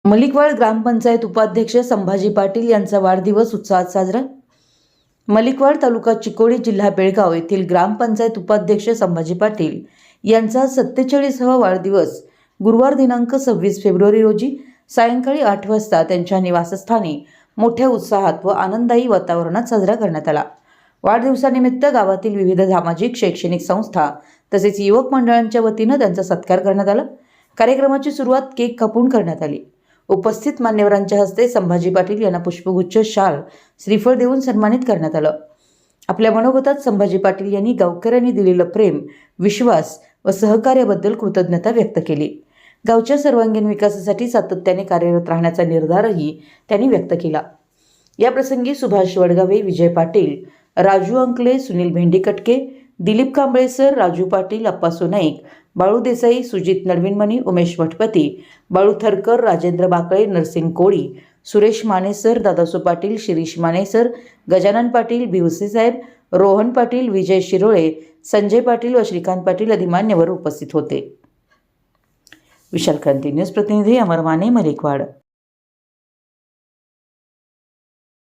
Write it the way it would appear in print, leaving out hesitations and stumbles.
मलिकवाड ग्रामपंचायत उपाध्यक्ष संभाजी पाटील यांचा वाढदिवस उत्साहात साजरा। मलिकवाड तालुका चिकोडी जिल्हा बेळगाव येथील ग्रामपंचायत उपाध्यक्ष संभाजी पाटील यांचा 47वा वाढदिवस गुरुवार दिनांक 26 फेब्रुवारी रोजी सायंकाळी 8 वाजता त्यांच्या निवासस्थानी मोठ्या उत्साहात व आनंददायी वातावरणात साजरा करण्यात आला। वाढदिवसानिमित्त गावातील विविध सामाजिक शैक्षणिक संस्था तसेच युवक मंडळांच्या वतीने त्यांचा सत्कार करण्यात आला। कार्यक्रमाची सुरुवात केक कापून करण्यात आली। उपस्थित मान्यवरांच्या हस्ते संभाजी पाटील यांना पुष्पगुच्छ, शाल, श्रीफळ देऊन सन्मानित करण्यात आलं। आपल्या मनोगतात संभाजी पाटील यांनी गावकऱ्यांनी दिलेलं प्रेम, विश्वास व सहकार्याबद्दल कृतज्ञता व्यक्त केली। गावच्या सर्वांगीण विकासासाठी सातत्याने कार्यरत राहण्याचा निर्धारही त्यांनी व्यक्त केला। या प्रसंगी सुभाष वडगावे, विजय पाटील, राजू अंकले, सुनील भेंडीकटके, दिलीप कांबळे सर, राजू पाटील, अप्पासू नाईक, बाळू देसाई, सुजित नडविनमणी, उमेश भटपती, बाळू थरकर, राजेंद्र बाकळे, नरसिंग कोळी, सुरेश माने सर, दादासू पाटील, शिरीष माने सर, गजानन पाटील, भिवसे साहेब, रोहन पाटील, विजय शिरोळे, संजय पाटील व श्रीकांत पाटील आदी मान्यवर उपस्थित होते। विशाल क्रांती न्यूज प्रतिनिधी अमर माने, मलिकवाड।